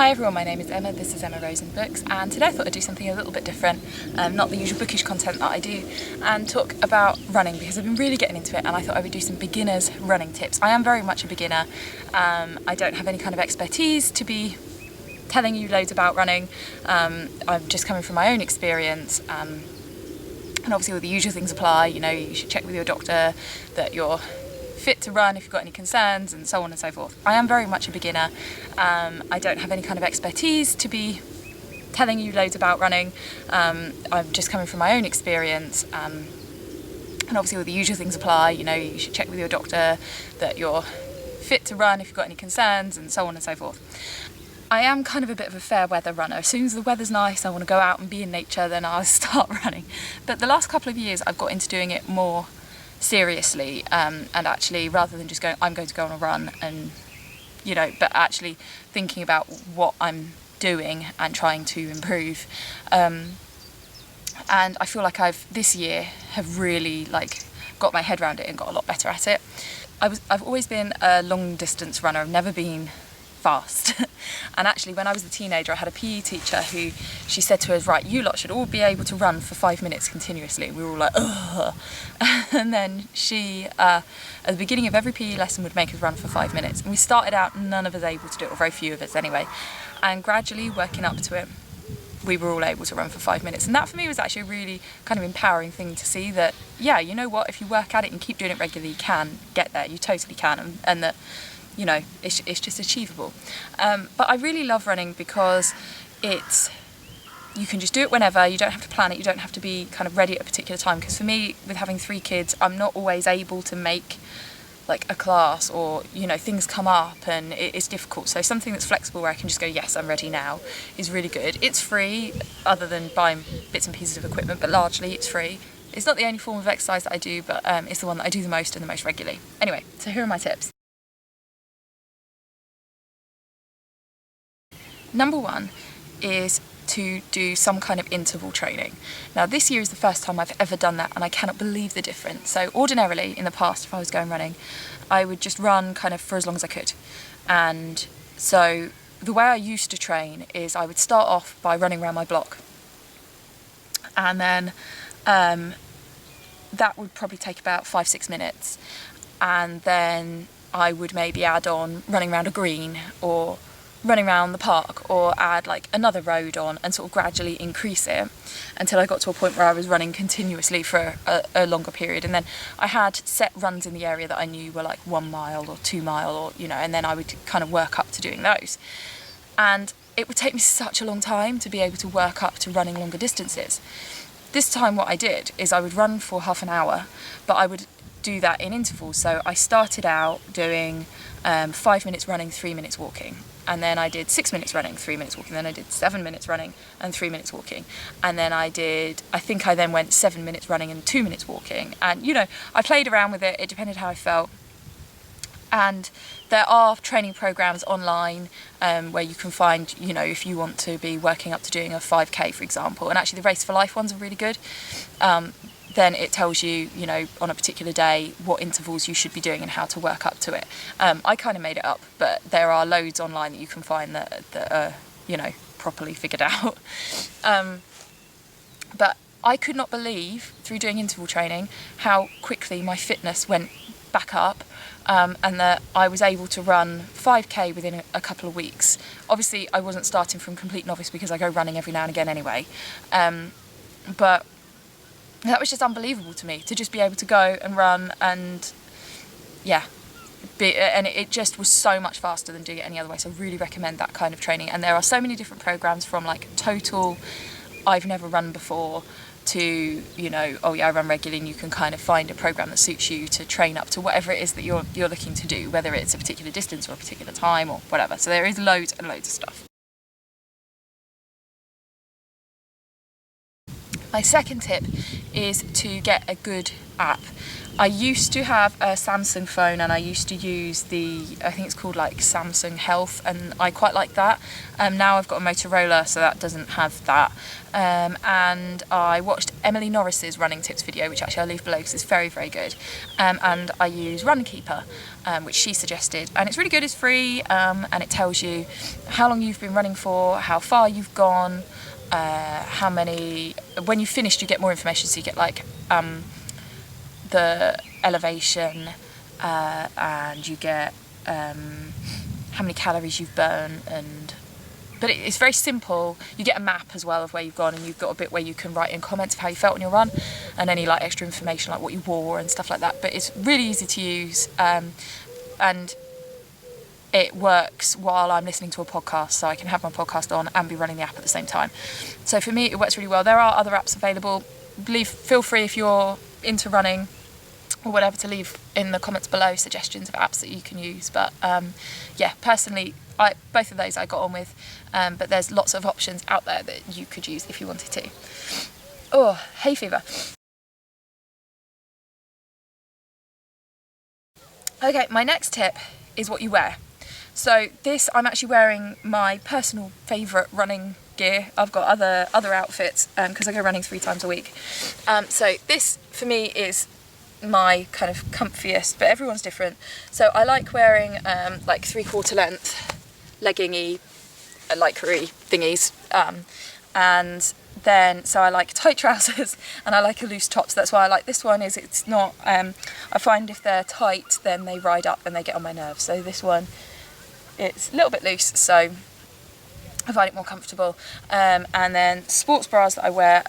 Hi everyone, my name is Emma, this is Emma Rose in Books, and today I thought I'd do something a little bit different, not the usual bookish content that I do, and talk about running because I've been really getting into it and I thought I would do some beginners running tips. I am very much a beginner. I don't have any kind of expertise to be telling you loads about running. I'm just coming from my own experience, and obviously all the usual things apply. You know, you should check with your doctor that you're fit to run if you've got any concerns, and so on and so forth. I am very much a beginner. I don't have any kind of expertise to be telling you loads about running. I'm just coming from my own experience, and obviously all the usual things apply. You know, you should check with your doctor that you're fit to run if you've got any concerns, and so on and so forth. I am kind of a bit of a fair weather runner. As soon as the weather's nice, I want to go out and be in nature, then I'll start running. But the last couple of years I've got into doing it more seriously, and actually, rather than just going, I'm going to go on a run, and you know, but actually thinking about what I'm doing and trying to improve. And I feel like this year have really got my head around it and got a lot better at it. I've always been a long distance runner. I've never been fast. And actually, when I was a teenager, I had a PE teacher who, she said to us, right, you lot should all be able to run for 5 minutes continuously. And we were all like, ugh. And then she, at the beginning of every PE lesson, would make us run for 5 minutes. And we started out, none of us able to do it, or very few of us anyway. And gradually, working up to it, we were all able to run for 5 minutes. And that for me was actually a really kind of empowering thing to see, that, yeah, you know what, if you work at it and keep doing it regularly, you can get there. You totally can. And that, you know, it's just achievable. But I really love running because you can just do it whenever. You don't have to plan it. You don't have to be kind of ready at a particular time. Because for me, with having 3 kids, I'm not always able to make like a class, or, you know, things come up and it's difficult. So something that's flexible where I can just go, yes, I'm ready now, is really good. It's free, other than buying bits and pieces of equipment, but largely it's free. It's not the only form of exercise that I do, but it's the one that I do the most and the most regularly. Anyway, so here are my tips. Number 1 is to do some kind of interval training. Now, this year is the first time I've ever done that, and I cannot believe the difference. So ordinarily, in the past, if I was going running, I would just run kind of for as long as I could. And so the way I used to train is I would start off by running around my block. And then that would probably take about 5-6 minutes. And then I would maybe add on running around a green, or running around the park, or add like another road on, and sort of gradually increase it until I got to a point where I was running continuously for a longer period. And then I had set runs in the area that I knew were like 1 mile or 2 mile, or, you know, and then I would kind of work up to doing those. And it would take me such a long time to be able to work up to running longer distances. This time what I did is I would run for half an hour, but I would do that in intervals. So I started out doing 5 minutes running, 3 minutes walking. And then I did 6 minutes running, 3 minutes walking. Then I did 7 minutes running and 3 minutes walking. And then I think I then went 7 minutes running and 2 minutes walking. And, you know, I played around with it. It depended how I felt. And there are training programs online where you can find, you know, if you want to be working up to doing a 5K, for example. And actually the Race for Life ones are really good. Then it tells you, you know, on a particular day what intervals you should be doing and how to work up to it. I kind of made it up, but there are loads online that you can find that are, you know, properly figured out. But I could not believe, through doing interval training, how quickly my fitness went back up, and that I was able to run 5K within a couple of weeks. Obviously, I wasn't starting from complete novice because I go running every now and again anyway. But that was just unbelievable to me, to just be able to go and run, and yeah, and it just was so much faster than doing it any other way. So I really recommend that kind of training. And there are so many different programs, from like total I've never run before to, you know, oh yeah, I run regularly, and you can kind of find a program that suits you to train up to whatever it is that you're looking to do, whether it's a particular distance or a particular time or whatever. So there is loads and loads of stuff. My second tip is to get a good app. I used to have a Samsung phone and I used to use I think it's called like Samsung Health, and I quite like that. Now I've got a Motorola, so that doesn't have that. And I watched Emily Norris's running tips video, which actually I'll leave below because it's very, very good. And I use Runkeeper, which she suggested. And it's really good, it's free, and it tells you how long you've been running for, how far you've gone, how many, when you've finished you get more information, so you get like the elevation, and you get how many calories you've burned, but it's very simple. You get a map as well of where you've gone, and you've got a bit where you can write in comments of how you felt on your run, and any like extra information like what you wore and stuff like that. But it's really easy to use, and it works while I'm listening to a podcast, so I can have my podcast on and be running the app at the same time. So for me, it works really well. There are other apps available. Feel free, if you're into running or whatever, to leave in the comments below suggestions of apps that you can use. But yeah, personally, both of those I got on with, but there's lots of options out there that you could use if you wanted to. Oh, hay fever. Okay, my next tip is what you wear. So this, I'm actually wearing my personal favourite running gear. I've got other outfits because I go running 3 times a week. So this for me is my kind of comfiest, but everyone's different. So I like wearing like 3/4 length leggingy, lycra-y thingies, and then so I like tight trousers and I like a loose top. So that's why I like this one. Is it's not I find if they're tight then they ride up and they get on my nerves. So this one, it's a little bit loose, so I find it more comfortable. And then sports bras that I wear,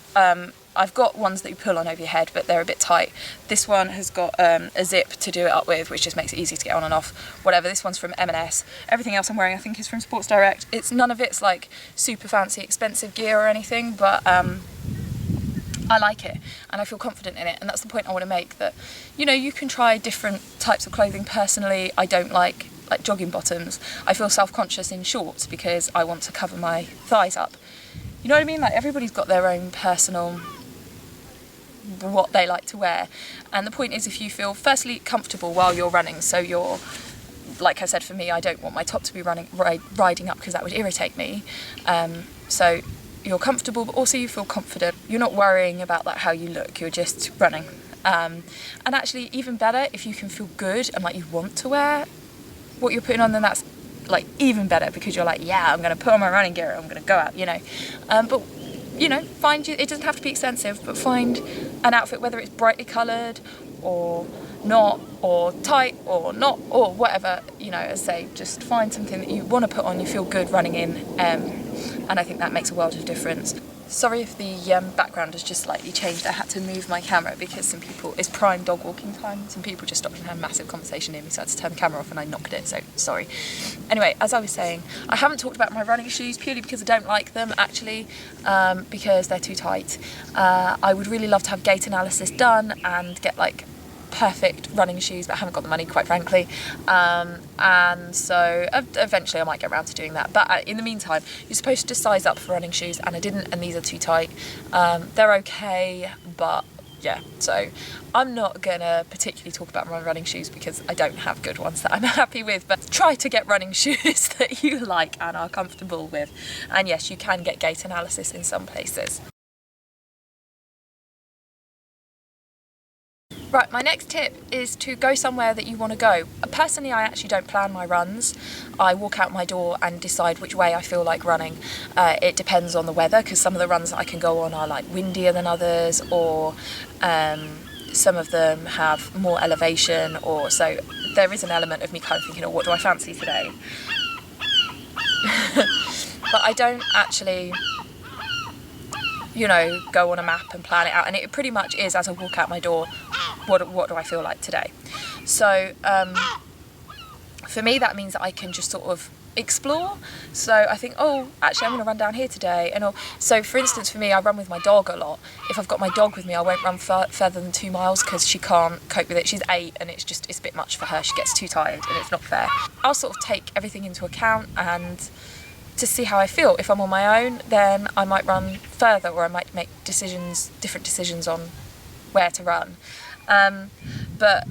I've got ones that you pull on over your head, but they're a bit tight. This one has got a zip to do it up with, which just makes it easy to get on and off. Whatever, this one's from M&S. Everything else I'm wearing I think is from Sports Direct. None of it's like super fancy expensive gear or anything, but I like it and I feel confident in it, and that's the point I want to make, that you can try different types of clothing. Personally, I don't like jogging bottoms. I feel self-conscious in shorts because I want to cover my thighs up. You know what I mean? Like, everybody's got their own personal what they like to wear, and the point is, if you feel firstly comfortable while you're running, so you're, like I said, for me, I don't want my top to be riding up because that would irritate me, so you're comfortable but also you feel confident. You're not worrying about like how you look, you're just running, and actually even better, if you can feel good and like you want to wear what you're putting on, then that's like even better, because you're like, yeah, I'm going to put on my running gear, I'm going to go out, but find it doesn't have to be expensive, but find an outfit, whether it's brightly coloured or not, or tight or not, or whatever, as I say, just find something that you want to put on, you feel good running in, and I think that makes a world of difference. Sorry if the background has just slightly changed. I had to move my camera because it's prime dog walking time. Some people just stopped and had a massive conversation near me, so I had to turn the camera off and I knocked it, so sorry. Anyway, as I was saying, I haven't talked about my running shoes purely because I don't like them, actually, because they're too tight. I would really love to have gait analysis done and get like perfect running shoes, but I haven't got the money, quite frankly, and so eventually I might get around to doing that. But in the meantime, you're supposed to size up for running shoes, and I didn't, and these are too tight. They're okay, but yeah, so I'm not gonna particularly talk about my running shoes because I don't have good ones that I'm happy with, but try to get running shoes that you like and are comfortable with. And yes, you can get gait analysis in some places. Right, my next tip is to go somewhere that you want to go. Personally, I actually don't plan my runs. I walk out my door and decide which way I feel like running. It depends on the weather, because some of the runs that I can go on are like windier than others, or some of them have more elevation, or so there is an element of me kind of thinking, oh, what do I fancy today? But I don't actually go on a map and plan it out, and it pretty much is as I walk out my door, what do I feel like today? So for me, that means that I can just sort of explore. So I think, oh, actually I'm going to run down here today, and so for instance, for me, I run with my dog a lot. If I've got my dog with me, I won't run further than 2 miles because she can't cope with it. She's 8 and it's a bit much for her. She gets too tired and it's not fair. I'll sort of take everything into account and to see how I feel. If I'm on my own, then I might run further, or I might make different decisions on where to run. But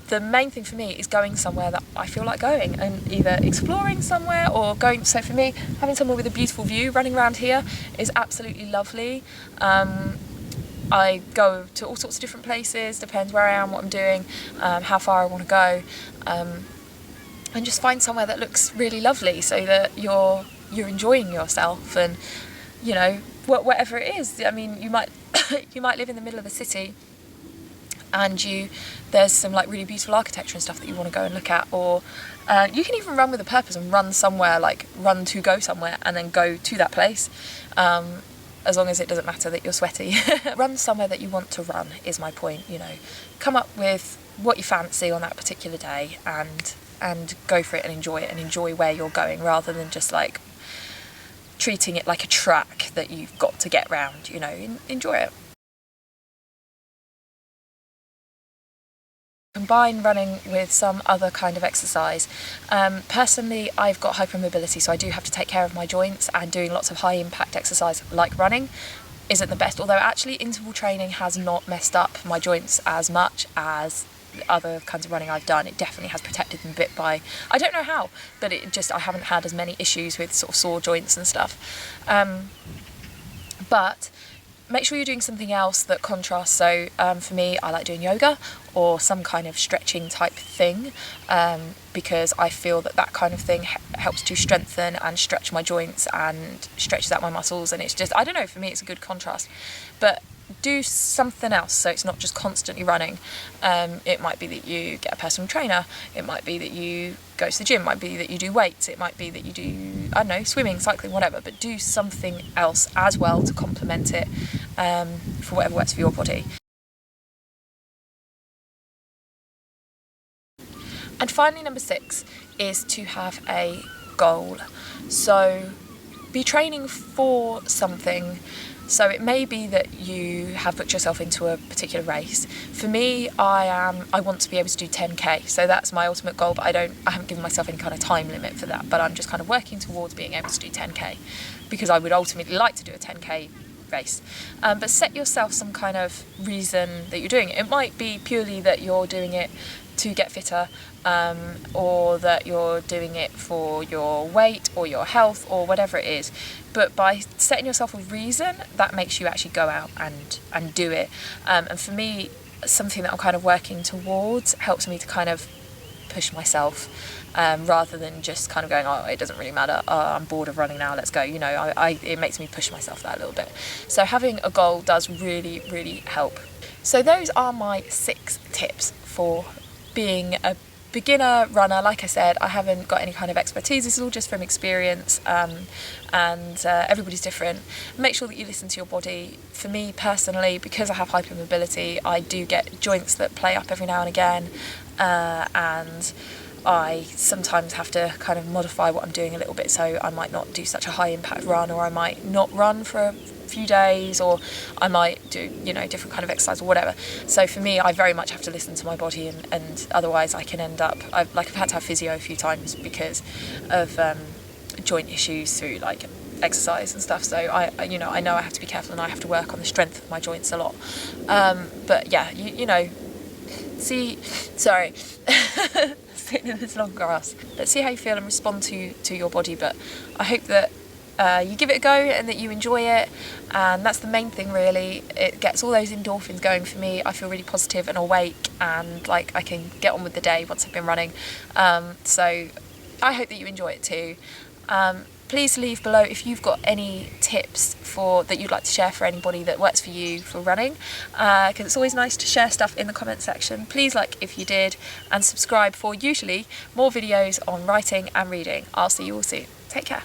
the main thing for me is going somewhere that I feel like going, and either exploring somewhere or going. So for me, having somewhere with a beautiful view, running around here is absolutely lovely. I go to all sorts of different places, depends where I am, what I'm doing, how far I want to go, and just find somewhere that looks really lovely so that you're enjoying yourself. And you know, whatever it is, I mean, you might you might live in the middle of the city and there's some like really beautiful architecture and stuff that you want to go and look at, or you can even run with a purpose and run somewhere, like run to go somewhere and then go to that place, as long as it doesn't matter that you're sweaty. Run somewhere that you want to run is my point. You know, come up with what you fancy on that particular day and go for it and enjoy where you're going, rather than just like treating it like a track that you've got to get round. You know, enjoy it. Combine running with some other kind of exercise. Personally, I've got hypermobility, so I do have to take care of my joints, and doing lots of high impact exercise like running isn't the best, although actually interval training has not messed up my joints as much as other kinds of running I've done. It definitely has protected them a bit by, I don't know how, but I haven't had as many issues with sort of sore joints and stuff. But make sure you're doing something else that contrasts. So for me, I like doing yoga or some kind of stretching type thing, because I feel that kind of thing helps to strengthen and stretch my joints and stretches out my muscles, and it's just, I don't know, for me it's a good contrast. But do something else, so it's not just constantly running. It might be that you get a personal trainer, it might be that you go to the gym, it might be that you do weights, it might be that you do, I don't know, swimming, cycling, whatever, but do something else as well to complement it, for whatever works for your body. And finally, number 6 is to have a goal. So be training for something. So it may be that you have booked yourself into a particular race. For me, I want to be able to do 10k, so that's my ultimate goal, but I haven't given myself any kind of time limit for that, but I'm just kind of working towards being able to do 10k, because I would ultimately like to do a 10k race. But set yourself some kind of reason that you're doing it. It might be purely that you're doing it to get fitter, or that you're doing it for your weight or your health or whatever it is. But by setting yourself a reason, that makes you actually go out and do it. And for me, something that I'm kind of working towards helps me to kind of push myself, rather than just kind of going, oh, it doesn't really matter, I'm bored of running now, let's go. You know, it makes me push myself that a little bit. So having a goal does really, really help. So those are my 6 tips for being a beginner runner. Like I said, I haven't got any kind of expertise, this is all just from experience, and everybody's different. Make sure that you listen to your body. For me personally, because I have hypermobility, I do get joints that play up every now and again, and I sometimes have to kind of modify what I'm doing a little bit, so I might not do such a high impact run, or I might not run for a few days, or I might do, you know, different kind of exercise or whatever. So for me, I very much have to listen to my body, and otherwise I can end up, I've had to have physio a few times because of joint issues through like exercise and stuff. So I know I have to be careful, and I have to work on the strength of my joints a lot. But yeah, you know, sorry. Sitting in this long grass. Let's see how you feel and respond to your body. But I hope that you give it a go and that you enjoy it, and that's the main thing really. It gets all those endorphins going for me. I feel really positive and awake, and like I can get on with the day once I've been running. So I hope that you enjoy it too. Please leave below if you've got any tips that you'd like to share for anybody that works for you for running, because it's always nice to share stuff in the comment section. Please like if you did, and subscribe for usually more videos on writing and reading. I'll see you all soon. Take care.